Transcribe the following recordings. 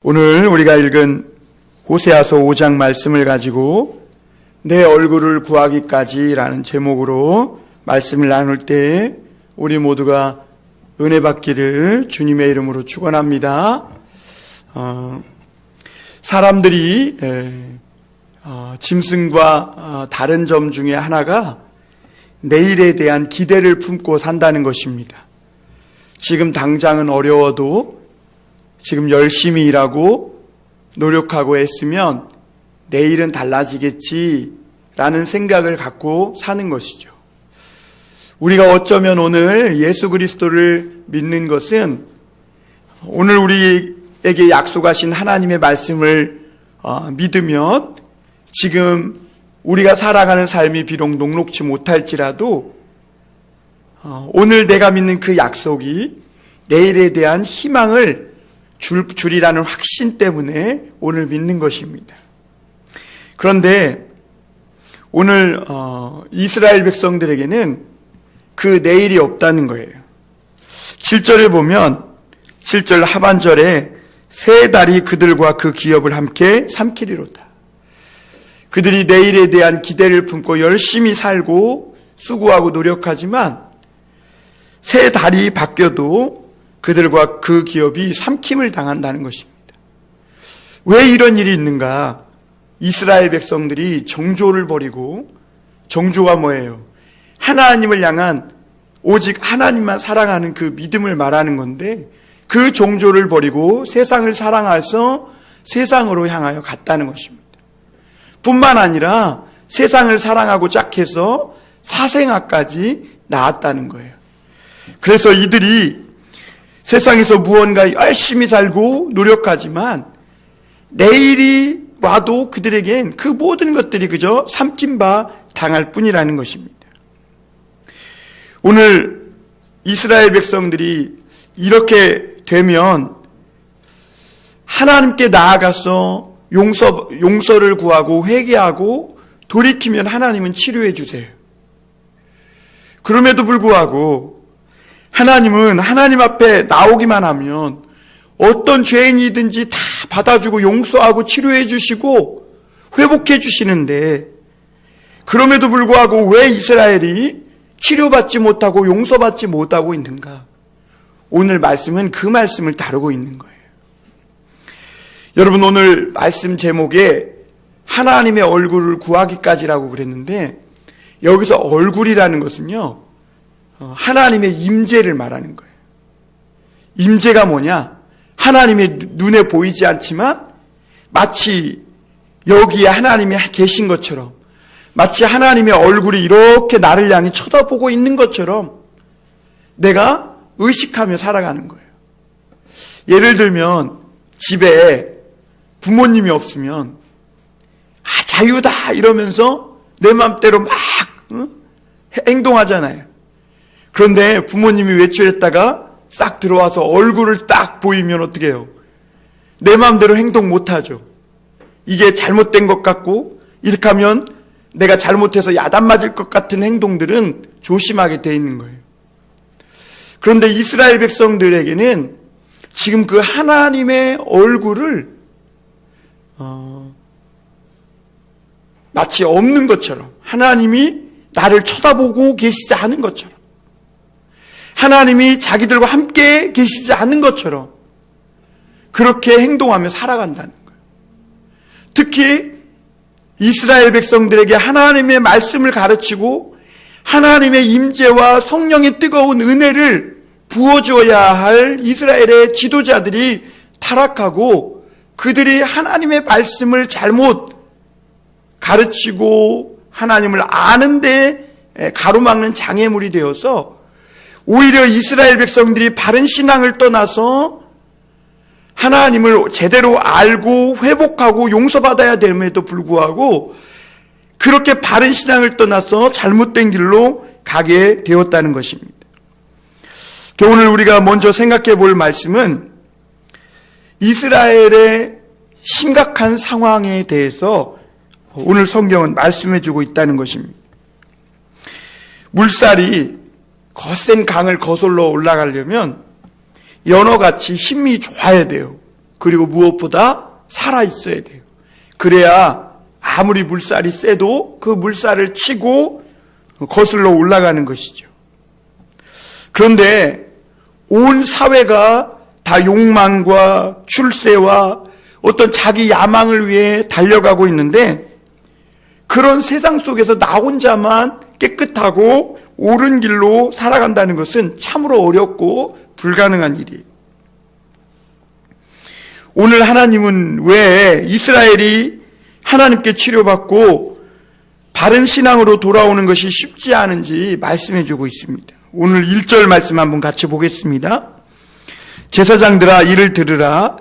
오늘 우리가 읽은 호세아서 5장 말씀을 가지고 내 얼굴을 구하기까지라는 제목으로 말씀을 나눌 때 우리 모두가 은혜 받기를 주님의 이름으로 축원합니다. 사람들이 짐승과 다른 점 중에 하나가 내일에 대한 기대를 품고 산다는 것입니다. 지금 당장은 어려워도 지금 열심히 일하고 노력하고 애쓰면 내일은 달라지겠지라는 생각을 갖고 사는 것이죠. 우리가 어쩌면 오늘 예수 그리스도를 믿는 것은 오늘 우리에게 약속하신 하나님의 말씀을 믿으면 지금 우리가 살아가는 삶이 비록 녹록지 못할지라도 오늘 내가 믿는 그 약속이 내일에 대한 희망을 주리라는 확신 때문에 오늘 믿는 것입니다. 그런데 오늘 이스라엘 백성들에게는 그 내일이 없다는 거예요. 7절에 보면 7절 하반절에 새 달이 그들과 그 기업을 함께 삼키리로다. 그들이 내일에 대한 기대를 품고 열심히 살고 수고하고 노력하지만 새 달이 바뀌어도 그들과 그 기업이 삼킴을 당한다는 것입니다. 왜 이런 일이 있는가? 이스라엘 백성들이 정조를 버리고, 정조가 뭐예요? 하나님을 향한 오직 하나님만 사랑하는 그 믿음을 말하는 건데 그 정조를 버리고 세상을 사랑해서 세상으로 향하여 갔다는 것입니다. 뿐만 아니라 세상을 사랑하고 짝해서 사생아까지 낳았다는 거예요. 그래서 이들이 세상에서 무언가 열심히 살고 노력하지만 내일이 와도 그들에겐 그 모든 것들이 그저 삼킴바 당할 뿐이라는 것입니다. 오늘 이스라엘 백성들이 이렇게 되면 하나님께 나아가서 용서를 구하고 회개하고 돌이키면 하나님은 치료해 주세요. 그럼에도 불구하고 하나님은 하나님 앞에 나오기만 하면 어떤 죄인이든지 다 받아주고 용서하고 치료해 주시고 회복해 주시는데 그럼에도 불구하고 왜 이스라엘이 치료받지 못하고 용서받지 못하고 있는가? 오늘 말씀은 그 말씀을 다루고 있는 거예요. 여러분, 오늘 말씀 제목에 하나님의 얼굴을 구하기까지라고 그랬는데 여기서 얼굴이라는 것은요, 하나님의 임재를 말하는 거예요. 임재가 뭐냐? 하나님의 눈에 보이지 않지만 마치 여기에 하나님이 계신 것처럼, 마치 하나님의 얼굴이 이렇게 나를 향해 쳐다보고 있는 것처럼 내가 의식하며 살아가는 거예요. 예를 들면 집에 부모님이 없으면 자유다 이러면서 내 맘대로 막 행동하잖아요. 그런데 부모님이 외출했다가 싹 들어와서 얼굴을 딱 보이면 어떻게 해요? 내 마음대로 행동 못하죠. 이게 잘못된 것 같고 이렇게 하면 내가 잘못해서 야단 맞을 것 같은 행동들은 조심하게 돼 있는 거예요. 그런데 이스라엘 백성들에게는 지금 그 하나님의 얼굴을 마치 없는 것처럼, 하나님이 나를 쳐다보고 계시지 않은 것처럼, 하나님이 자기들과 함께 계시지 않은 것처럼 그렇게 행동하며 살아간다는 거예요. 특히 이스라엘 백성들에게 하나님의 말씀을 가르치고 하나님의 임재와 성령의 뜨거운 은혜를 부어줘야 할 이스라엘의 지도자들이 타락하고 그들이 하나님의 말씀을 잘못 가르치고 하나님을 아는데 가로막는 장애물이 되어서 오히려 이스라엘 백성들이 바른 신앙을 떠나서 하나님을 제대로 알고 회복하고 용서받아야 됨에도 불구하고 그렇게 바른 신앙을 떠나서 잘못된 길로 가게 되었다는 것입니다. 오늘 우리가 먼저 생각해 볼 말씀은 이스라엘의 심각한 상황에 대해서 오늘 성경은 말씀해 주고 있다는 것입니다. 물살이 거센 강을 거슬러 올라가려면 연어같이 힘이 좋아야 돼요. 그리고 무엇보다 살아있어야 돼요. 그래야 아무리 물살이 세도 그 물살을 치고 거슬러 올라가는 것이죠. 그런데 온 사회가 다 욕망과 출세와 어떤 자기 야망을 위해 달려가고 있는데, 그런 세상 속에서 나 혼자만 깨끗하고 옳은 길로 살아간다는 것은 참으로 어렵고 불가능한 일이에요. 오늘 하나님은 왜 이스라엘이 하나님께 치료받고 바른 신앙으로 돌아오는 것이 쉽지 않은지 말씀해 주고 있습니다. 오늘 1절 말씀 한번 같이 보겠습니다. 제사장들아 이를 들으라.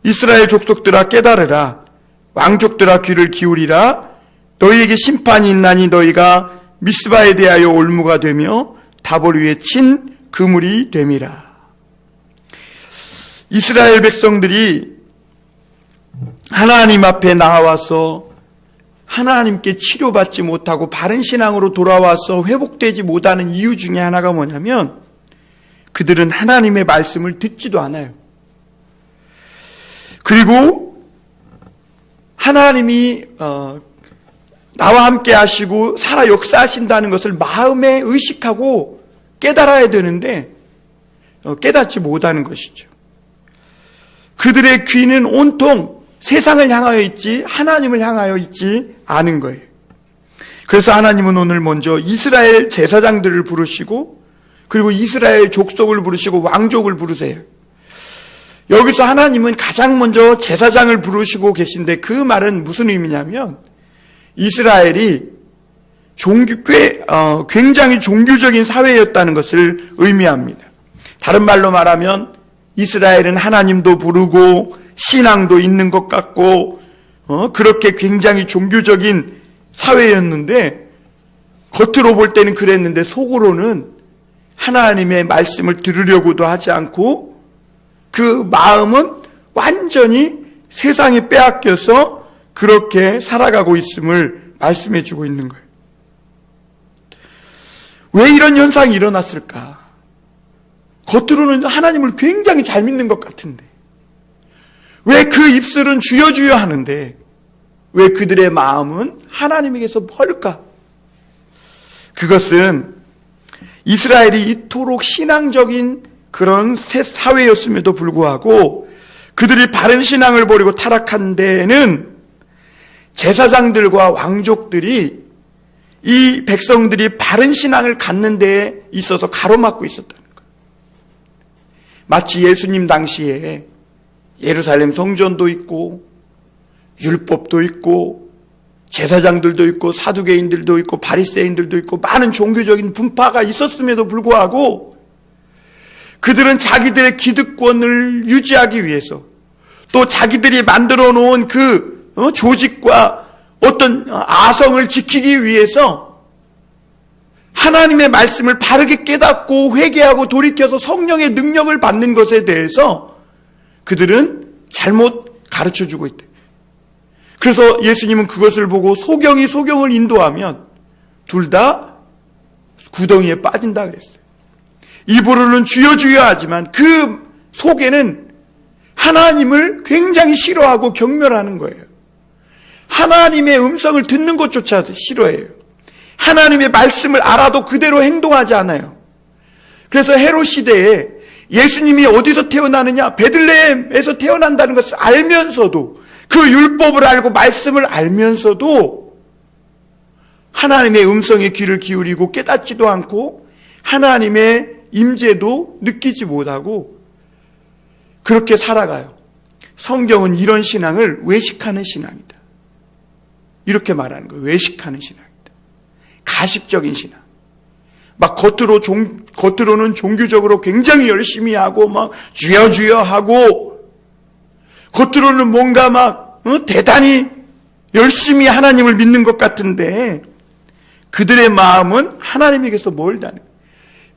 이스라엘 족속들아 깨달으라. 왕족들아 귀를 기울이라. 너희에게 심판이 있나니 너희가 미스바에 대하여 올무가 되며 다볼 위에 친 그물이 됨이라. 이스라엘 백성들이 하나님 앞에 나와서 하나님께 치료받지 못하고 바른 신앙으로 돌아와서 회복되지 못하는 이유 중에 하나가 뭐냐면, 그들은 하나님의 말씀을 듣지도 않아요. 그리고 하나님이 나와 함께 하시고 살아 역사하신다는 것을 마음에 의식하고 깨달아야 되는데 깨닫지 못하는 것이죠. 그들의 귀는 온통 세상을 향하여 있지 하나님을 향하여 있지 않은 거예요. 그래서 하나님은 오늘 먼저 이스라엘 제사장들을 부르시고, 그리고 이스라엘 족속을 부르시고 왕족을 부르세요. 여기서 하나님은 가장 먼저 제사장을 부르시고 계신데, 그 말은 무슨 의미냐면 이스라엘이 굉장히 종교적인 사회였다는 것을 의미합니다. 다른 말로 말하면 이스라엘은 하나님도 부르고 신앙도 있는 것 같고 그렇게 굉장히 종교적인 사회였는데, 겉으로 볼 때는 그랬는데 속으로는 하나님의 말씀을 들으려고도 하지 않고 그 마음은 완전히 세상에 빼앗겨서 그렇게 살아가고 있음을 말씀해 주고 있는 거예요. 왜 이런 현상이 일어났을까? 겉으로는 하나님을 굉장히 잘 믿는 것 같은데 왜 그 입술은 주여 주여 하는데 왜 그들의 마음은 하나님에게서 멀까? 그것은 이스라엘이 이토록 신앙적인 그런 사회였음에도 불구하고 그들이 바른 신앙을 버리고 타락한 데에는 제사장들과 왕족들이 이 백성들이 바른 신앙을 갖는 데에 있어서 가로막고 있었다는 거예요. 마치 예수님 당시에 예루살렘 성전도 있고 율법도 있고 제사장들도 있고 사두개인들도 있고 바리새인들도 있고 많은 종교적인 분파가 있었음에도 불구하고 그들은 자기들의 기득권을 유지하기 위해서 또 자기들이 만들어 놓은 그 조직과 어떤 아성을 지키기 위해서 하나님의 말씀을 바르게 깨닫고 회개하고 돌이켜서 성령의 능력을 받는 것에 대해서 그들은 잘못 가르쳐주고 있다. 그래서 예수님은 그것을 보고 소경이 소경을 인도하면 둘 다 구덩이에 빠진다 그랬어요. 입으로는 주여 주여 하지만 그 속에는 하나님을 굉장히 싫어하고 경멸하는 거예요. 하나님의 음성을 듣는 것조차 싫어해요. 하나님의 말씀을 알아도 그대로 행동하지 않아요. 그래서 헤롯 시대에 예수님이 어디서 태어나느냐, 베들레헴에서 태어난다는 것을 알면서도, 그 율법을 알고 말씀을 알면서도 하나님의 음성에 귀를 기울이고 깨닫지도 않고 하나님의 임재도 느끼지 못하고 그렇게 살아가요. 성경은 이런 신앙을 외식하는 신앙이다, 이렇게 말하는 거예요. 외식하는 신앙이다. 가십적인 신앙. 막 겉으로는 종교적으로 굉장히 열심히 하고 막 주여 주여 하고 겉으로는 뭔가 막 대단히 열심히 하나님을 믿는 것 같은데 그들의 마음은 하나님에게서 멀다는 거예요.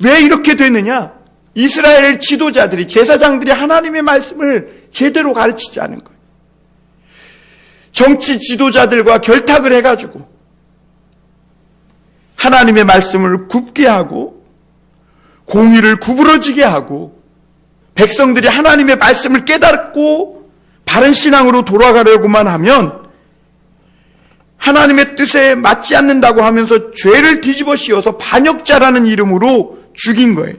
왜 이렇게 되느냐? 이스라엘 지도자들이, 제사장들이 하나님의 말씀을 제대로 가르치지 않은 거예요. 정치 지도자들과 결탁을 해가지고 하나님의 말씀을 굽게 하고 공의를 구부러지게 하고 백성들이 하나님의 말씀을 깨닫고 바른 신앙으로 돌아가려고만 하면 하나님의 뜻에 맞지 않는다고 하면서 죄를 뒤집어 씌워서 반역자라는 이름으로 죽인 거예요.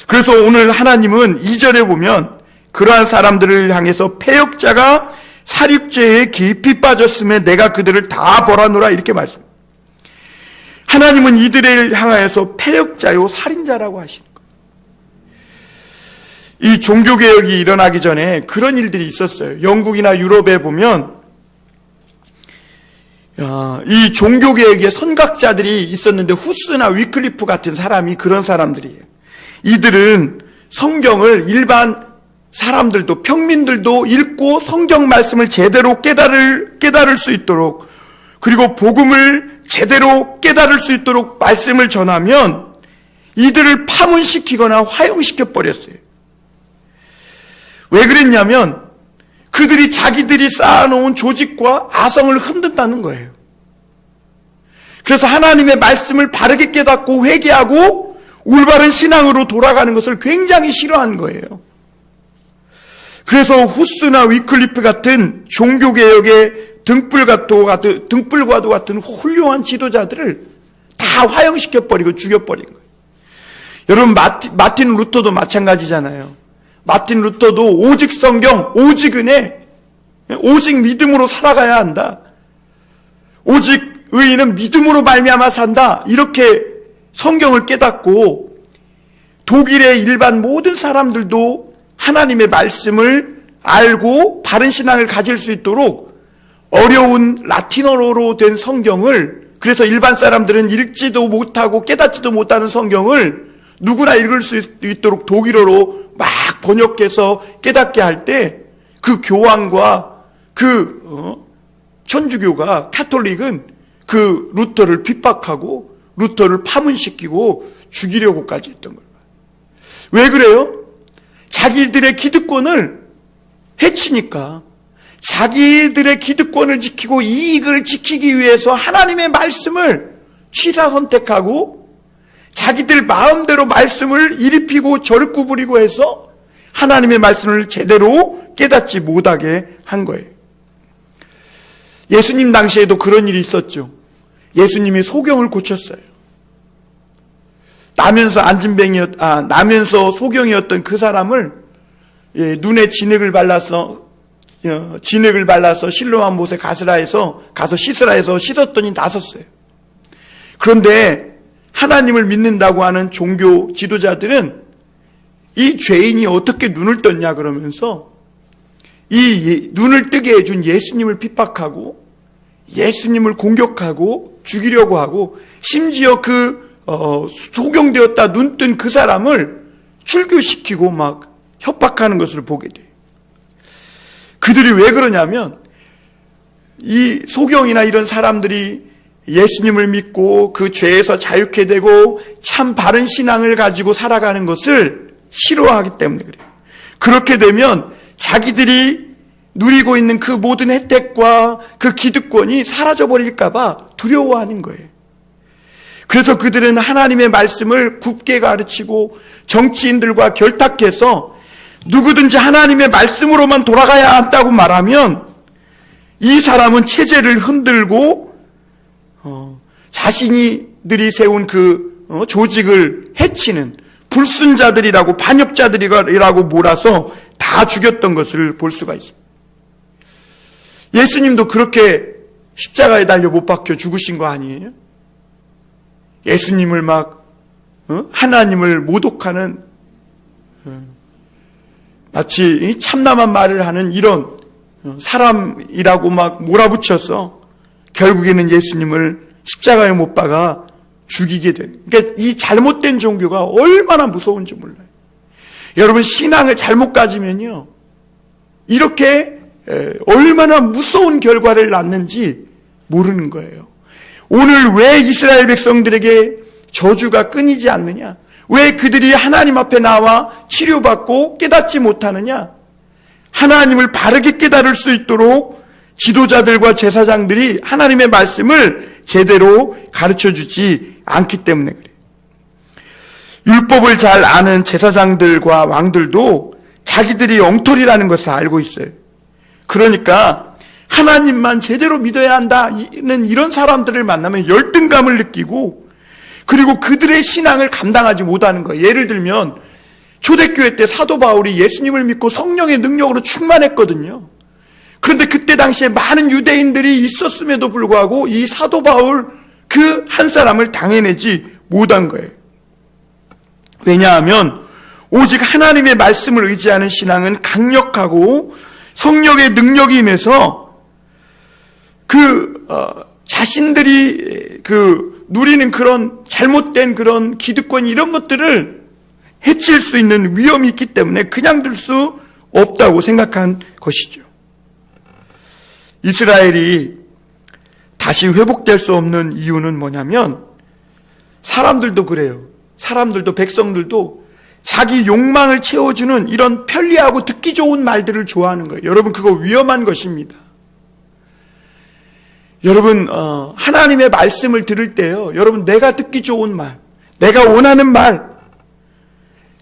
그래서 오늘 하나님은 2절에 보면 그러한 사람들을 향해서 패역자가 살육죄에 깊이 빠졌음에 내가 그들을 다 벌하노라 이렇게 말씀합니다. 하나님은 이들을 향하여서 패역자요 살인자라고 하시는 거예요. 이 종교개혁이 일어나기 전에 그런 일들이 있었어요. 영국이나 유럽에 보면 이 종교개혁의 선각자들이 있었는데 후스나 위클리프 같은 사람이 그런 사람들이에요. 이들은 성경을 일반 사람들도 평민들도 읽고 성경 말씀을 제대로 깨달을 수 있도록, 그리고 복음을 제대로 깨달을 수 있도록 말씀을 전하면 이들을 파문시키거나 화용시켜 버렸어요. 왜 그랬냐면 그들이 자기들이 쌓아놓은 조직과 아성을 흔든다는 거예요. 그래서 하나님의 말씀을 바르게 깨닫고 회개하고 올바른 신앙으로 돌아가는 것을 굉장히 싫어한 거예요. 그래서 후스나 위클리프 같은 종교개혁의 등불과도 같은 훌륭한 지도자들을 다 화형시켜버리고 죽여버린 거예요. 여러분, 마틴 루터도 마찬가지잖아요. 마틴 루터도 오직 성경, 오직 은혜, 오직 믿음으로 살아가야 한다. 오직 의인은 믿음으로 말미암아 산다. 이렇게 성경을 깨닫고 독일의 일반 모든 사람들도 하나님의 말씀을 알고 바른 신앙을 가질 수 있도록 어려운 라틴어로 된 성경을, 그래서 일반 사람들은 읽지도 못하고 깨닫지도 못하는 성경을 누구나 읽을 수 있도록 독일어로 막 번역해서 깨닫게 할 때 그 교황과 천주교가 카톨릭은 그 루터를 핍박하고 루터를 파문시키고 죽이려고까지 했던 거예요. 왜 그래요? 자기들의 기득권을 해치니까. 자기들의 기득권을 지키고 이익을 지키기 위해서 하나님의 말씀을 취사 선택하고 자기들 마음대로 말씀을 이립히고 저를 구부리고 해서 하나님의 말씀을 제대로 깨닫지 못하게 한 거예요. 예수님 당시에도 그런 일이 있었죠. 예수님이 소경을 고쳤어요. 나면서 소경이었던 그 사람을 눈에 진액을 발라서 실로암 못에 가서 씻으라 해서 씻었더니 나섰어요. 그런데 하나님을 믿는다고 하는 종교 지도자들은 이 죄인이 어떻게 눈을 떴냐 그러면서 이 눈을 뜨게 해준 예수님을 핍박하고 예수님을 공격하고 죽이려고 하고, 심지어 소경되었다 눈 뜬 그 사람을 출교시키고 막 협박하는 것을 보게 돼요. 그들이 왜 그러냐면 이 소경이나 이런 사람들이 예수님을 믿고 그 죄에서 자유케 되고 참 바른 신앙을 가지고 살아가는 것을 싫어하기 때문에 그래요. 그렇게 되면 자기들이 누리고 있는 그 모든 혜택과 그 기득권이 사라져버릴까 봐 두려워하는 거예요. 그래서 그들은 하나님의 말씀을 굽게 가르치고 정치인들과 결탁해서 누구든지 하나님의 말씀으로만 돌아가야 한다고 말하면 이 사람은 체제를 흔들고 자신들이 세운 조직을 해치는 불순자들이라고 반역자들이라고 몰아서 다 죽였던 것을 볼 수가 있습니다. 예수님도 그렇게 십자가에 달려 못 박혀 죽으신 거 아니에요? 예수님을 하나님을 모독하는 마치 참남한 말을 하는 이런 사람이라고 몰아붙여서 결국에는 예수님을 십자가에 못 박아 죽이게 된. 그러니까 이 잘못된 종교가 얼마나 무서운지 몰라요. 여러분, 신앙을 잘못 가지면요, 이렇게 얼마나 무서운 결과를 낳는지 모르는 거예요. 오늘 왜 이스라엘 백성들에게 저주가 끊이지 않느냐? 왜 그들이 하나님 앞에 나와 치료받고 깨닫지 못하느냐? 하나님을 바르게 깨달을 수 있도록 지도자들과 제사장들이 하나님의 말씀을 제대로 가르쳐주지 않기 때문에 그래요. 율법을 잘 아는 제사장들과 왕들도 자기들이 엉터리라는 것을 알고 있어요. 그러니까 하나님만 제대로 믿어야 한다는 이런 사람들을 만나면 열등감을 느끼고, 그리고 그들의 신앙을 감당하지 못하는 거예요. 예를 들면 초대교회 때 사도 바울이 예수님을 믿고 성령의 능력으로 충만했거든요. 그런데 그때 당시에 많은 유대인들이 있었음에도 불구하고 이 사도 바울 그 한 사람을 당해내지 못한 거예요. 왜냐하면 오직 하나님의 말씀을 의지하는 신앙은 강력하고 성령의 능력이 임해서 자신들이 누리는 그런 잘못된 그런 기득권 이런 것들을 해칠 수 있는 위험이 있기 때문에 그냥 둘 수 없다고 생각한 것이죠. 이스라엘이 다시 회복될 수 없는 이유는 뭐냐면, 사람들도 그래요. 사람들도, 백성들도 자기 욕망을 채워주는 이런 편리하고 듣기 좋은 말들을 좋아하는 거예요. 여러분, 그거 위험한 것입니다. 여러분, 하나님의 말씀을 들을 때요, 여러분, 내가 듣기 좋은 말, 내가 원하는 말,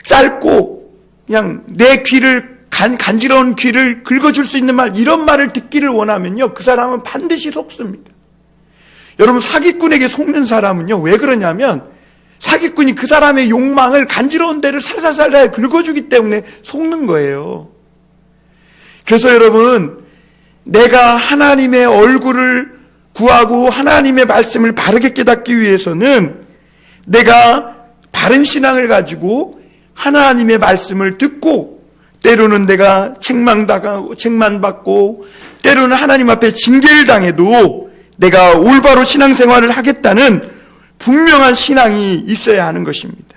짧고 그냥 내 귀를 간지러운 귀를 긁어줄 수 있는 말, 이런 말을 듣기를 원하면요, 그 사람은 반드시 속습니다. 여러분, 사기꾼에게 속는 사람은요, 왜 그러냐면 사기꾼이 그 사람의 욕망을 간지러운 데를 살살살살 긁어주기 때문에 속는 거예요. 그래서 여러분, 내가 하나님의 얼굴을 구하고 하나님의 말씀을 바르게 깨닫기 위해서는 내가 바른 신앙을 가지고 하나님의 말씀을 듣고, 때로는 내가 책망당하고 책망받고 때로는 하나님 앞에 징계를 당해도 내가 올바로 신앙생활을 하겠다는 분명한 신앙이 있어야 하는 것입니다.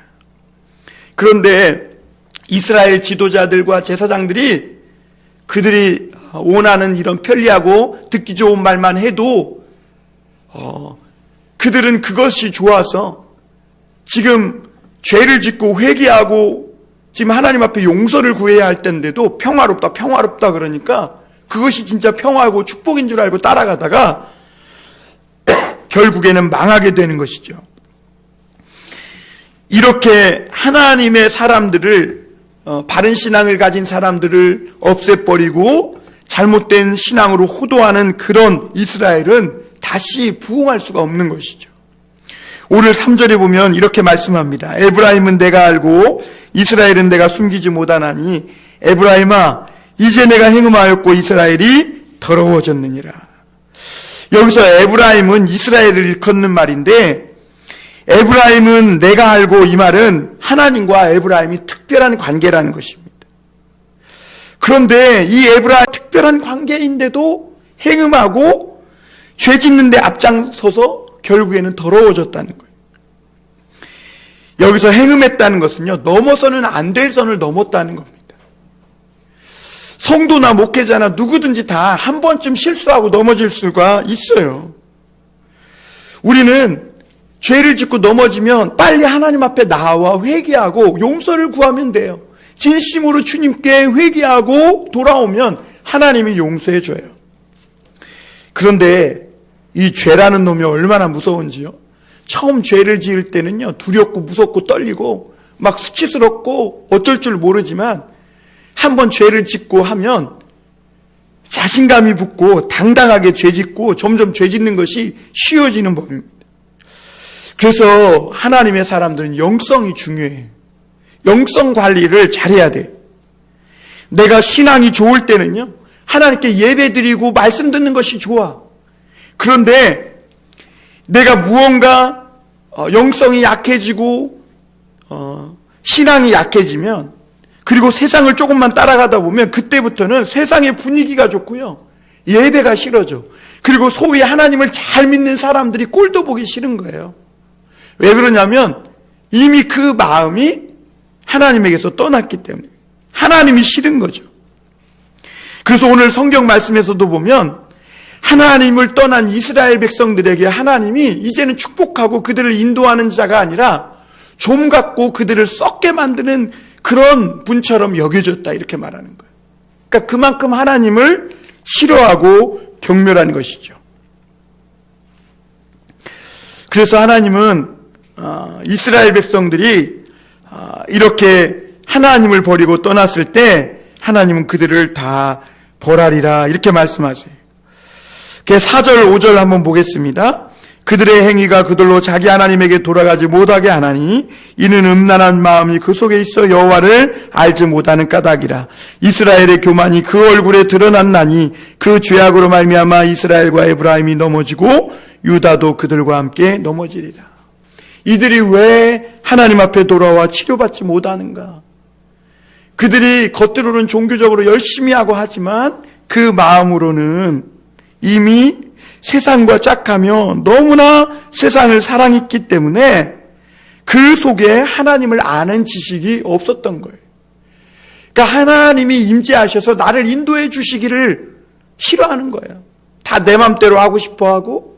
그런데 이스라엘 지도자들과 제사장들이 그들이 원하는 이런 편리하고 듣기 좋은 말만 해도 그들은 그것이 좋아서 지금 죄를 짓고 회개하고 지금 하나님 앞에 용서를 구해야 할 때인데도 평화롭다 평화롭다 그러니까 그것이 진짜 평화고 축복인 줄 알고 따라가다가 결국에는 망하게 되는 것이죠. 이렇게 하나님의 사람들을, 바른 신앙을 가진 사람들을 없애버리고 잘못된 신앙으로 호도하는 그런 이스라엘은 다시 부흥할 수가 없는 것이죠. 오늘 3절에 보면 이렇게 말씀합니다. 에브라임은 내가 알고 이스라엘은 내가 숨기지 못하나니 에브라임아 이제 내가 행음하였고 이스라엘이 더러워졌느니라. 여기서 에브라임은 이스라엘을 일컫는 말인데, 에브라임은 내가 알고, 이 말은 하나님과 에브라임이 특별한 관계라는 것입니다. 그런데 이 에브라임 특별한 관계인데도 행음하고 죄 짓는 데 앞장서서 결국에는 더러워졌다는 거예요. 여기서 행음했다는 것은요, 넘어서는 안 될 선을 넘었다는 겁니다. 성도나 목회자나 누구든지 다 한 번쯤 실수하고 넘어질 수가 있어요. 우리는 죄를 짓고 넘어지면 빨리 하나님 앞에 나와 회개하고 용서를 구하면 돼요. 진심으로 주님께 회개하고 돌아오면 하나님이 용서해 줘요. 그런데 이 죄라는 놈이 얼마나 무서운지요. 처음 죄를 지을 때는요, 두렵고 무섭고 떨리고 막 수치스럽고 어쩔 줄 모르지만 한번 죄를 짓고 하면 자신감이 붙고 당당하게 죄 짓고 점점 죄 짓는 것이 쉬워지는 법입니다. 그래서 하나님의 사람들은 영성이 중요해요. 영성 관리를 잘해야 돼요. 내가 신앙이 좋을 때는요, 하나님께 예배 드리고 말씀 듣는 것이 좋아. 그런데 내가 무언가 영성이 약해지고 신앙이 약해지면, 그리고 세상을 조금만 따라가다 보면 그때부터는 세상의 분위기가 좋고요, 예배가 싫어져. 그리고 소위 하나님을 잘 믿는 사람들이 꼴도 보기 싫은 거예요. 왜 그러냐면 이미 그 마음이 하나님에게서 떠났기 때문에 하나님이 싫은 거죠. 그래서 오늘 성경 말씀에서도 보면 하나님을 떠난 이스라엘 백성들에게 하나님이 이제는 축복하고 그들을 인도하는 자가 아니라 좀 갖고 그들을 썩게 만드는 그런 분처럼 여겨졌다, 이렇게 말하는 거예요. 그러니까 그만큼 하나님을 싫어하고 경멸한 것이죠. 그래서 하나님은 이스라엘 백성들이 이렇게 하나님을 버리고 떠났을 때 하나님은 그들을 다 벌하리라 이렇게 말씀하세요. 4절 5절 한번 보겠습니다. 그들의 행위가 그들로 자기 하나님에게 돌아가지 못하게 하나니 이는 음란한 마음이 그 속에 있어 여호와를 알지 못하는 까닭이라. 이스라엘의 교만이 그 얼굴에 드러났나니 그 죄악으로 말미암아 이스라엘과 에브라임이 넘어지고 유다도 그들과 함께 넘어지리라. 이들이 왜 하나님 앞에 돌아와 치료받지 못하는가? 그들이 겉으로는 종교적으로 열심히 하고 하지만 그 마음으로는 이미 세상과 짝하며 너무나 세상을 사랑했기 때문에 그 속에 하나님을 아는 지식이 없었던 거예요. 그러니까 하나님이 임재하셔서 나를 인도해 주시기를 싫어하는 거예요. 다 내 맘대로 하고 싶어하고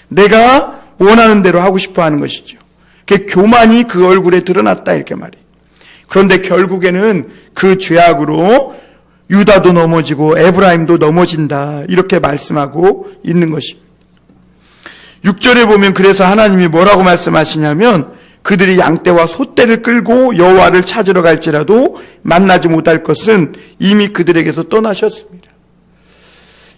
내가 원하는 대로 하고 싶어하는 것이죠. 그 교만이 그 얼굴에 드러났다 이렇게 말이에요. 그런데 결국에는 그 죄악으로 유다도 넘어지고 에브라임도 넘어진다 이렇게 말씀하고 있는 것입니다. 6절에 보면 그래서 하나님이 뭐라고 말씀하시냐면 그들이 양떼와 소떼를 끌고 여호와를 찾으러 갈지라도 만나지 못할 것은 이미 그들에게서 떠나셨습니다.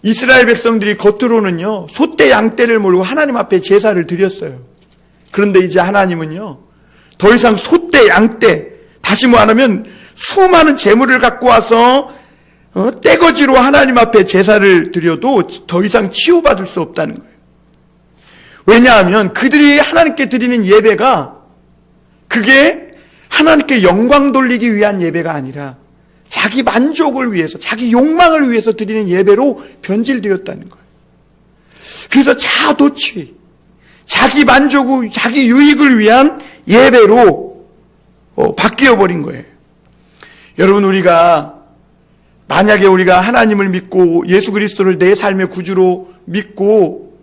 이스라엘 백성들이 겉으로는요 소떼 양떼를 몰고 하나님 앞에 제사를 드렸어요. 그런데 이제 하나님은요 더 이상 소떼 양떼 다시 말하면 수많은 재물을 갖고 와서 떼거지로 하나님 앞에 제사를 드려도 더 이상 치유받을 수 없다는 거예요. 왜냐하면 그들이 하나님께 드리는 예배가 그게 하나님께 영광 돌리기 위한 예배가 아니라 자기 만족을 위해서 자기 욕망을 위해서 드리는 예배로 변질되었다는 거예요. 그래서 자도취 자기 만족을 자기 유익을 위한 예배로 바뀌어버린 거예요. 여러분 만약에 우리가 하나님을 믿고 예수 그리스도를 내 삶의 구주로 믿고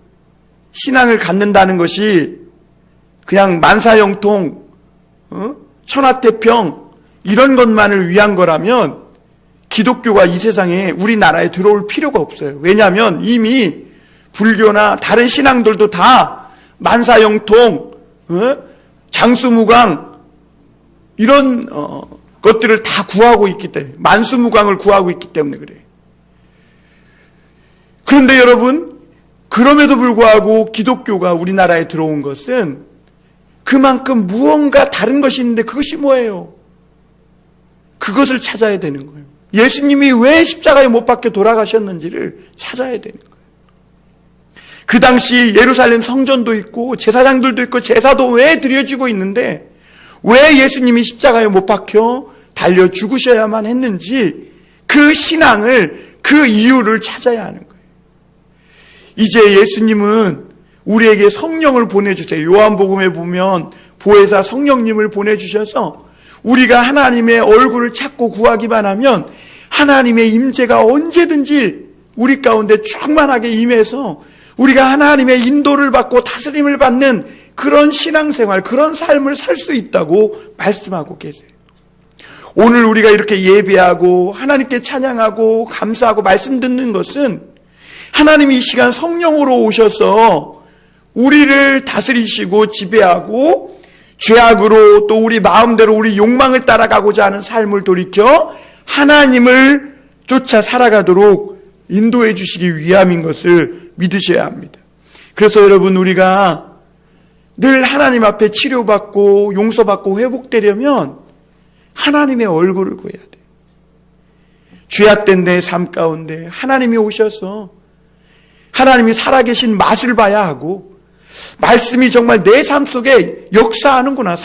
신앙을 갖는다는 것이 그냥 만사형통, 천하태평 이런 것만을 위한 거라면 기독교가 이 세상에 우리나라에 들어올 필요가 없어요. 왜냐하면 이미 불교나 다른 신앙들도 다 만사형통, 장수무강 이런 것들을 다 구하고 있기 때문에 만수무강을 구하고 있기 때문에 그래요. 그런데 여러분 그럼에도 불구하고 기독교가 우리나라에 들어온 것은 그만큼 무언가 다른 것이 있는데 그것이 뭐예요? 그것을 찾아야 되는 거예요. 예수님이 왜 십자가에 못 박혀 돌아가셨는지를 찾아야 되는 거예요. 그 당시 예루살렘 성전도 있고 제사장들도 있고 제사도 왜 드려지고 있는데 왜 예수님이 십자가에 못 박혀 달려 죽으셔야만 했는지 그 신앙을 그 이유를 찾아야 하는 거예요. 이제 예수님은 우리에게 성령을 보내주세요. 요한복음에 보면 보혜사 성령님을 보내주셔서 우리가 하나님의 얼굴을 찾고 구하기만 하면 하나님의 임재가 언제든지 우리 가운데 충만하게 임해서 우리가 하나님의 인도를 받고 다스림을 받는 그런 신앙생활, 그런 삶을 살 수 있다고 말씀하고 계세요. 오늘 우리가 이렇게 예배하고 하나님께 찬양하고 감사하고 말씀 듣는 것은 하나님이 이 시간 성령으로 오셔서 우리를 다스리시고 지배하고 죄악으로 또 우리 마음대로 우리 욕망을 따라가고자 하는 삶을 돌이켜 하나님을 쫓아 살아가도록 인도해 주시기 위함인 것을 믿으셔야 합니다. 그래서 여러분 우리가 늘 하나님 앞에 치료받고 용서받고 회복되려면 하나님의 얼굴을 구해야 돼요. 죄악된 내 삶 가운데 하나님이 오셔서 하나님이 살아계신 맛을 봐야 하고 말씀이 정말 내 삶 속에 역사하는구나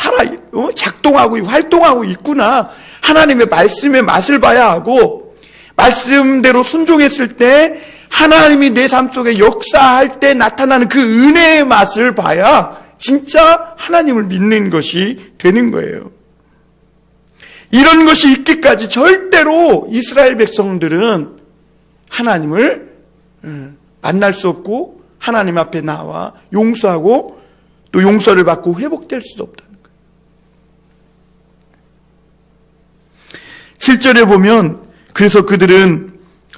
작동하고 활동하고 있구나 하나님의 말씀의 맛을 봐야 하고 말씀대로 순종했을 때 하나님이 내 삶 속에 역사할 때 나타나는 그 은혜의 맛을 봐야 진짜 하나님을 믿는 것이 되는 거예요. 이런 것이 있기까지 절대로 이스라엘 백성들은 하나님을 만날 수 없고 하나님 앞에 나와 용서하고 또 용서를 받고 회복될 수 없다는 거예요. 7절에 보면 그래서 그들은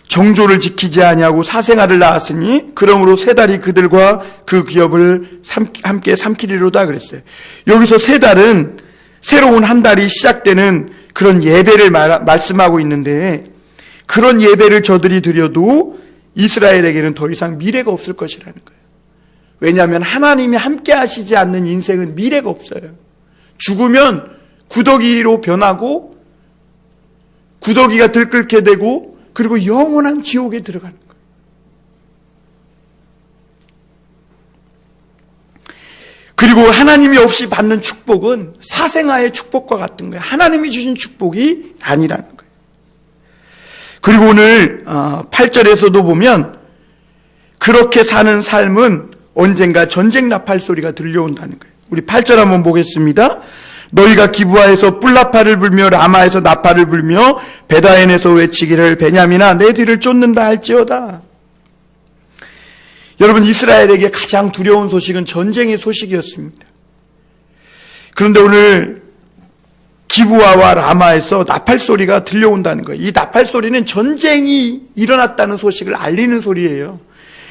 정조를 지키지 아니하고 사생아를 낳았으니 그러므로 세 달이 그들과 그 기업을 함께 삼키리로다 그랬어요. 여기서 세 달은 새로운 한 달이 시작되는 그런 예배를 말씀하고 있는데 그런 예배를 저들이 드려도 이스라엘에게는 더 이상 미래가 없을 것이라는 거예요. 왜냐하면 하나님이 함께 하시지 않는 인생은 미래가 없어요. 죽으면 구더기로 변하고 구더기가 들끓게 되고 그리고 영원한 지옥에 들어가는 거예요. 그리고 하나님이 없이 받는 축복은 사생아의 축복과 같은 거예요. 하나님이 주신 축복이 아니라는 거예요. 그리고 오늘 8절에서도 보면 그렇게 사는 삶은 언젠가 전쟁 나팔 소리가 들려온다는 거예요. 우리 8절 한번 보겠습니다. 너희가 기브아에서 뿔나팔을 불며 라마에서 나팔을 불며 베다엔에서 외치기를 베냐민아 내 뒤를 쫓는다 할지어다. 여러분, 이스라엘에게 가장 두려운 소식은 전쟁의 소식이었습니다. 그런데 오늘 기브아와 라마에서 나팔 소리가 들려온다는 거예요. 이 나팔 소리는 전쟁이 일어났다는 소식을 알리는 소리예요.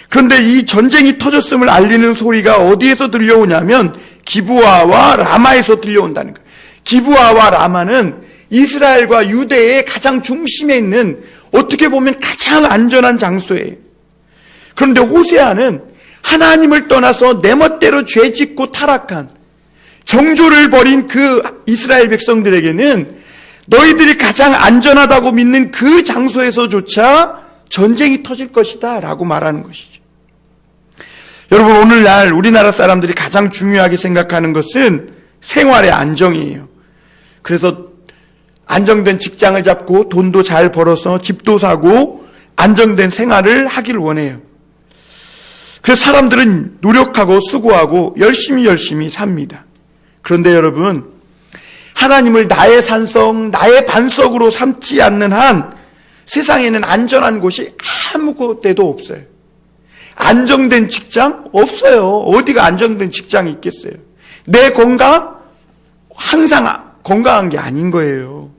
그런데 이 전쟁이 터졌음을 알리는 소리가 어디에서 들려오냐면 기브아와 라마에서 들려온다는 거예요. 기브아와 라마는 이스라엘과 유대의 가장 중심에 있는 어떻게 보면 가장 안전한 장소예요. 그런데 호세아는 하나님을 떠나서 내 멋대로 죄짓고 타락한 정조를 벌인 그 이스라엘 백성들에게는 너희들이 가장 안전하다고 믿는 그 장소에서조차 전쟁이 터질 것이다 라고 말하는 것이죠. 여러분, 오늘날 우리나라 사람들이 가장 중요하게 생각하는 것은 생활의 안정이에요. 그래서 안정된 직장을 잡고 돈도 잘 벌어서 집도 사고 안정된 생활을 하길 원해요. 그래서 사람들은 노력하고 수고하고 열심히 삽니다. 그런데 여러분, 하나님을 나의 산성, 나의 반석으로 삼지 않는 한 세상에는 안전한 곳이 아무 곳에도 없어요. 안정된 직장? 없어요. 어디가 안정된 직장이 있겠어요? 내 건강? 항상 건강한 게 아닌 거예요.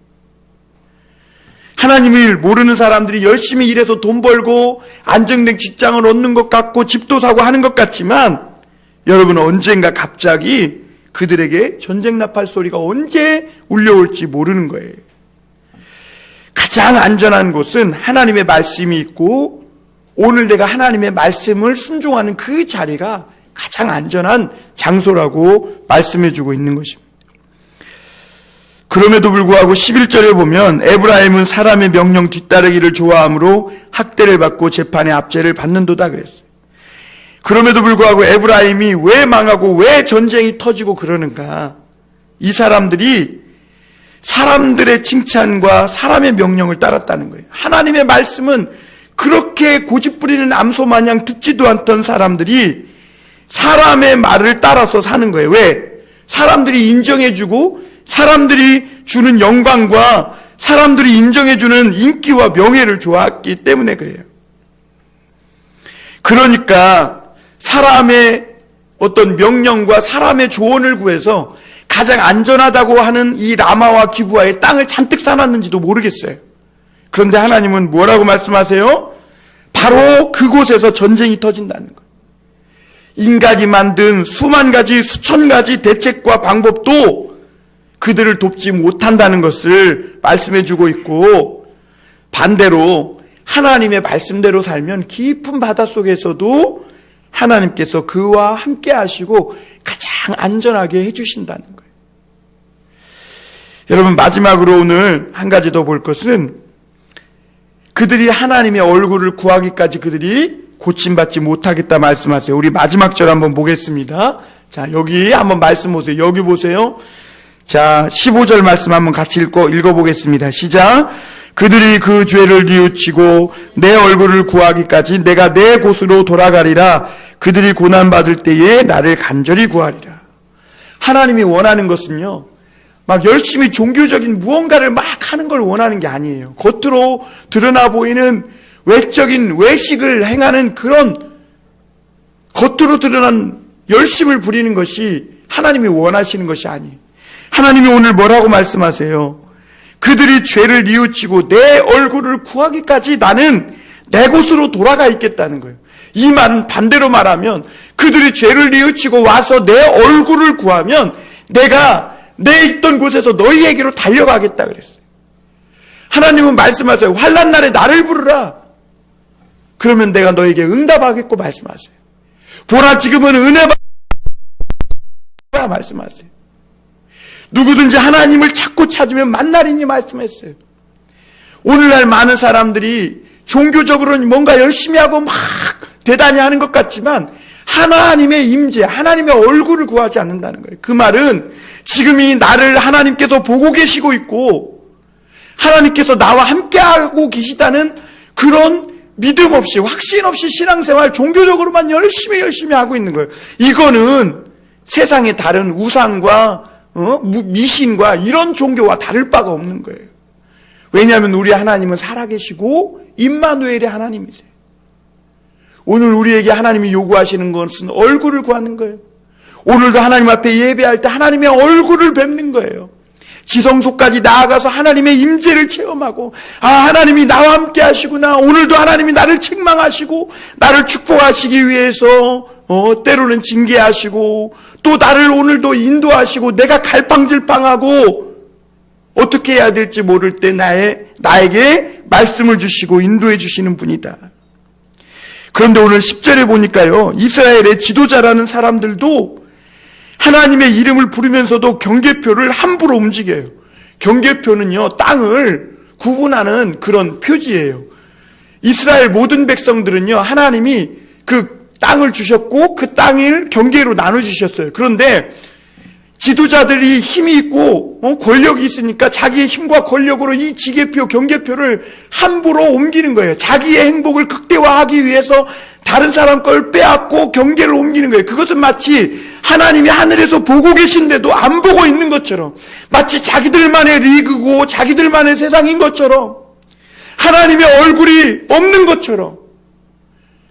하나님을 모르는 사람들이 열심히 일해서 돈 벌고 안정된 직장을 얻는 것 같고 집도 사고 하는 것 같지만 여러분은 언젠가 갑자기 그들에게 전쟁 나팔 소리가 언제 울려올지 모르는 거예요. 가장 안전한 곳은 하나님의 말씀이 있고 오늘 내가 하나님의 말씀을 순종하는 그 자리가 가장 안전한 장소라고 말씀해주고 있는 것입니다. 그럼에도 불구하고 11절에 보면 에브라임은 사람의 명령 뒤따르기를 좋아하므로 학대를 받고 재판의 압제를 받는도다 그랬어요. 그럼에도 불구하고 에브라임이 왜 망하고 왜 전쟁이 터지고 그러는가? 이 사람들이 사람들의 칭찬과 사람의 명령을 따랐다는 거예요. 하나님의 말씀은 그렇게 고집부리는 암소 마냥 듣지도 않던 사람들이 사람의 말을 따라서 사는 거예요. 왜? 사람들이 인정해주고 사람들이 주는 영광과 사람들이 인정해주는 인기와 명예를 좋아했기 때문에 그래요. 그러니까 사람의 어떤 명령과 사람의 조언을 구해서 가장 안전하다고 하는 이 라마와 기브아의 땅을 잔뜩 사놨는지도 모르겠어요. 그런데 하나님은 뭐라고 말씀하세요? 바로 그곳에서 전쟁이 터진다는 거예요. 인간이 만든 수만 가지, 수천 가지 대책과 방법도 그들을 돕지 못한다는 것을 말씀해주고 있고, 반대로 하나님의 말씀대로 살면 깊은 바닷속에서도 하나님께서 그와 함께 하시고 가장 안전하게 해주신다는 거예요. 여러분, 마지막으로 오늘 한 가지 더 볼 것은 그들이 하나님의 얼굴을 구하기까지 그들이 고침받지 못하겠다 말씀하세요. 우리 마지막 절 한번 보겠습니다. 자, 여기 한번 말씀 보세요. 여기 보세요. 자, 15절 말씀 한번 같이 읽어보겠습니다. 시작. 그들이 그 죄를 뉘우치고 내 얼굴을 구하기까지 내가 내 곳으로 돌아가리라. 그들이 고난받을 때에 나를 간절히 구하리라. 하나님이 원하는 것은요, 막 열심히 종교적인 무언가를 막 하는 걸 원하는 게 아니에요. 겉으로 드러나 보이는 외적인 외식을 행하는 그런 겉으로 드러난 열심을 부리는 것이 하나님이 원하시는 것이 아니에요. 하나님이 오늘 뭐라고 말씀하세요? 그들이 죄를 뉘우치고 내 얼굴을 구하기까지 나는 내 곳으로 돌아가 있겠다는 거예요. 이 말은 반대로 말하면 그들이 죄를 뉘우치고 와서 내 얼굴을 구하면 내가 내 있던 곳에서 너희에게로 달려가겠다 그랬어요. 하나님은 말씀하세요. 환난 날에 나를 부르라. 그러면 내가 너에게 응답하겠고 말씀하세요. 보라 지금은 은혜 받아 말씀하세요. 누구든지 하나님을 찾고 찾으면 만나리니 말씀했어요. 오늘날 많은 사람들이 종교적으로는 뭔가 열심히 하고 막 대단히 하는 것 같지만 하나님의 임재, 하나님의 얼굴을 구하지 않는다는 거예요. 그 말은 지금 이 나를 하나님께서 보고 계시고 있고 하나님께서 나와 함께하고 계시다는 그런 믿음 없이 확신 없이 신앙생활 종교적으로만 열심히 하고 있는 거예요. 이거는 세상의 다른 우상과 미신과 이런 종교와 다를 바가 없는 거예요. 왜냐하면 우리 하나님은 살아계시고 임마누엘의 하나님이세요. 오늘 우리에게 하나님이 요구하시는 것은 얼굴을 구하는 거예요. 오늘도 하나님 앞에 예배할 때 하나님의 얼굴을 뵙는 거예요. 지성소까지 나아가서 하나님의 임재를 체험하고 하나님이 나와 함께 하시구나. 오늘도 하나님이 나를 책망하시고 나를 축복하시기 위해서 때로는 징계하시고 또 나를 오늘도 인도하시고 내가 갈팡질팡하고 어떻게 해야 될지 모를 때 나에게 말씀을 주시고 인도해 주시는 분이다. 그런데 오늘 10절에 보니까요, 이스라엘의 지도자라는 사람들도 하나님의 이름을 부르면서도 경계표를 함부로 움직여요. 경계표는요, 땅을 구분하는 그런 표지예요. 이스라엘 모든 백성들은요, 하나님이 그 땅을 주셨고 그 땅을 경계로 나눠주셨어요. 그런데 지도자들이 힘이 있고 권력이 있으니까 자기의 힘과 권력으로 이 지계표, 경계표를 함부로 옮기는 거예요. 자기의 행복을 극대화하기 위해서 다른 사람 걸 빼앗고 경계를 옮기는 거예요. 그것은 마치 하나님이 하늘에서 보고 계신데도 안 보고 있는 것처럼, 마치 자기들만의 리그고 자기들만의 세상인 것처럼, 하나님의 얼굴이 없는 것처럼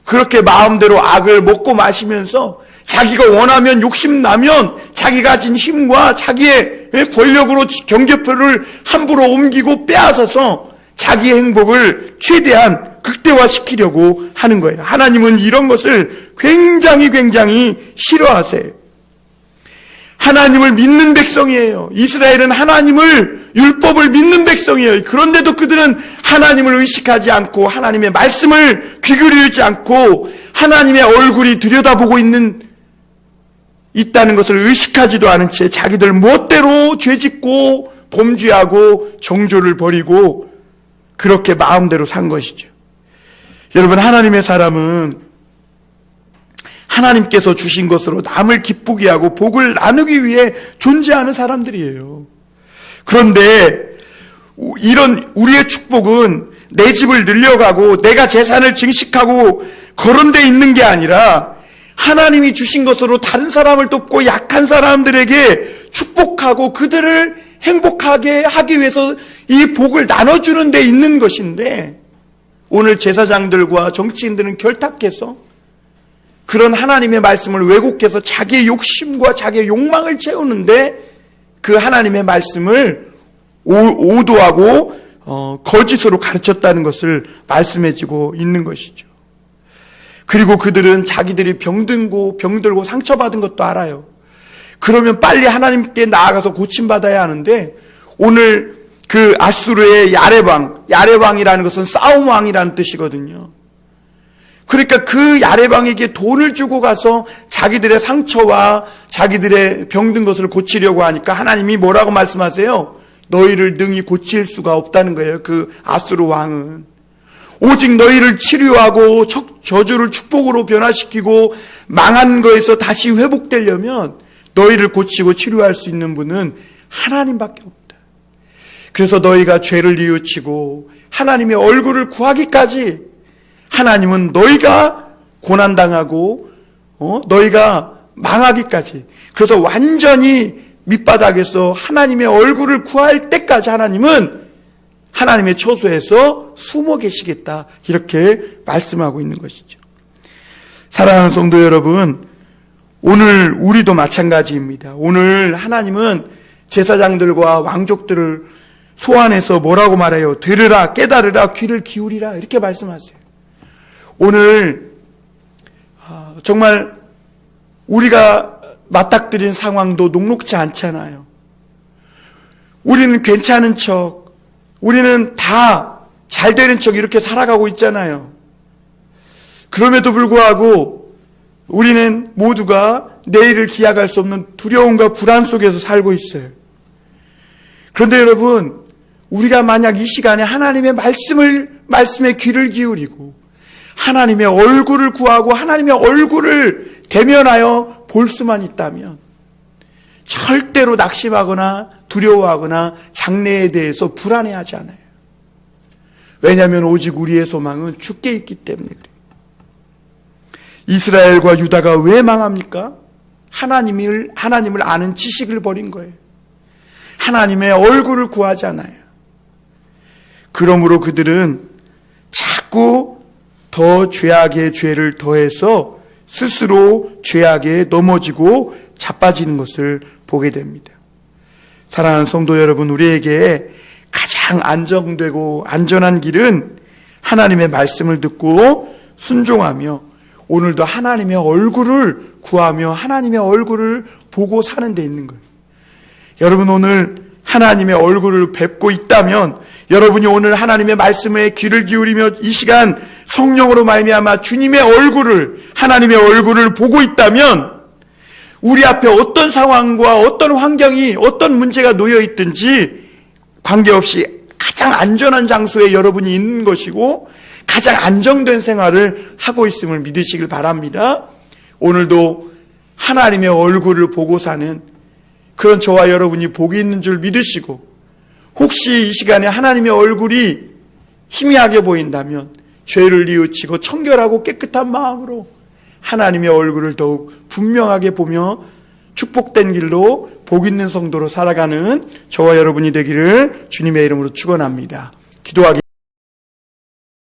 그렇게 마음대로 악을 먹고 마시면서 자기가 원하면 욕심나면 자기가 가진 힘과 자기의 권력으로 경계표를 함부로 옮기고 빼앗아서 자기의 행복을 최대한 극대화시키려고 하는 거예요. 하나님은 이런 것을 굉장히 싫어하세요. 하나님을 믿는 백성이에요. 이스라엘은 하나님을, 율법을 믿는 백성이에요. 그런데도 그들은 하나님을 의식하지 않고 하나님의 말씀을 귀 기울이지 않고 하나님의 얼굴이 들여다보고 있다는 것을 의식하지도 않은 채 자기들 멋대로 죄짓고 범죄하고 정죄를 벌이고 그렇게 마음대로 산 것이죠. 여러분, 하나님의 사람은 하나님께서 주신 것으로 남을 기쁘게 하고 복을 나누기 위해 존재하는 사람들이에요. 그런데 이런 우리의 축복은 내 집을 늘려가고 내가 재산을 증식하고 거론되어 있는 게 아니라 하나님이 주신 것으로 다른 사람을 돕고 약한 사람들에게 축복하고 그들을 행복하게 하기 위해서 이 복을 나눠주는 데 있는 것인데, 오늘 제사장들과 정치인들은 결탁해서 그런 하나님의 말씀을 왜곡해서 자기의 욕심과 자기의 욕망을 채우는데 그 하나님의 말씀을 오도하고 거짓으로 가르쳤다는 것을 말씀해주고 있는 것이죠. 그리고 그들은 자기들이 병들고 상처받은 것도 알아요. 그러면 빨리 하나님께 나아가서 고침받아야 하는데, 오늘 그 아수르의 야레왕이라는 것은 싸움왕이라는 뜻이거든요. 그러니까 그 야레왕에게 돈을 주고 가서 자기들의 상처와 자기들의 병든 것을 고치려고 하니까 하나님이 뭐라고 말씀하세요? 너희를 능히 고칠 수가 없다는 거예요. 그 아수르 왕은 오직 너희를 치료하고 저주를 축복으로 변화시키고 망한 거에서 다시 회복되려면 너희를 고치고 치료할 수 있는 분은 하나님밖에 없다. 그래서 너희가 죄를 뉘우치고 하나님의 얼굴을 구하기까지 하나님은 너희가 고난당하고 너희가 망하기까지, 그래서 완전히 밑바닥에서 하나님의 얼굴을 구할 때까지 하나님은 하나님의 처소에서 숨어 계시겠다, 이렇게 말씀하고 있는 것이죠. 사랑하는 성도 여러분, 오늘 우리도 마찬가지입니다. 오늘 하나님은 제사장들과 왕족들을 소환해서 뭐라고 말해요? 들으라, 깨달으라, 귀를 기울이라, 이렇게 말씀하세요. 오늘 정말 우리가 맞닥뜨린 상황도 녹록지 않잖아요. 우리는 괜찮은 척, 우리는 다 잘 되는 척 이렇게 살아가고 있잖아요. 그럼에도 불구하고 우리는 모두가 내일을 기약할 수 없는 두려움과 불안 속에서 살고 있어요. 그런데 여러분, 우리가 만약 이 시간에 하나님의 말씀에 귀를 기울이고 하나님의 얼굴을 구하고 하나님의 얼굴을 대면하여 볼 수만 있다면 절대로 낙심하거나 두려워하거나 장래에 대해서 불안해하지 않아요. 왜냐하면 오직 우리의 소망은 주께 있기 때문에 그래요. 이스라엘과 유다가 왜 망합니까? 하나님을 아는 지식을 버린 거예요. 하나님의 얼굴을 구하지 않아요. 그러므로 그들은 자꾸 더 죄악의 죄를 더해서 스스로 죄악에 넘어지고 자빠지는 것을 보게 됩니다. 사랑하는 성도 여러분, 우리에게 가장 안정되고 안전한 길은 하나님의 말씀을 듣고 순종하며 오늘도 하나님의 얼굴을 구하며 하나님의 얼굴을 보고 사는 데 있는 거예요. 여러분, 오늘 하나님의 얼굴을 뵙고 있다면, 여러분이 오늘 하나님의 말씀에 귀를 기울이며 이 시간 성령으로 말미암아 주님의 얼굴을, 하나님의 얼굴을 보고 있다면 우리 앞에 어떤 상황과 어떤 환경이, 어떤 문제가 놓여 있든지 관계없이 가장 안전한 장소에 여러분이 있는 것이고 가장 안정된 생활을 하고 있음을 믿으시길 바랍니다. 오늘도 하나님의 얼굴을 보고 사는 그런 저와 여러분이 복이 있는 줄 믿으시고, 혹시 이 시간에 하나님의 얼굴이 희미하게 보인다면 죄를 뉘우치고 청결하고 깨끗한 마음으로 하나님의 얼굴을 더욱 분명하게 보며 축복된 길로 복 있는 성도로 살아가는 저와 여러분이 되기를 주님의 이름으로 축원합니다. 기도하겠습니다.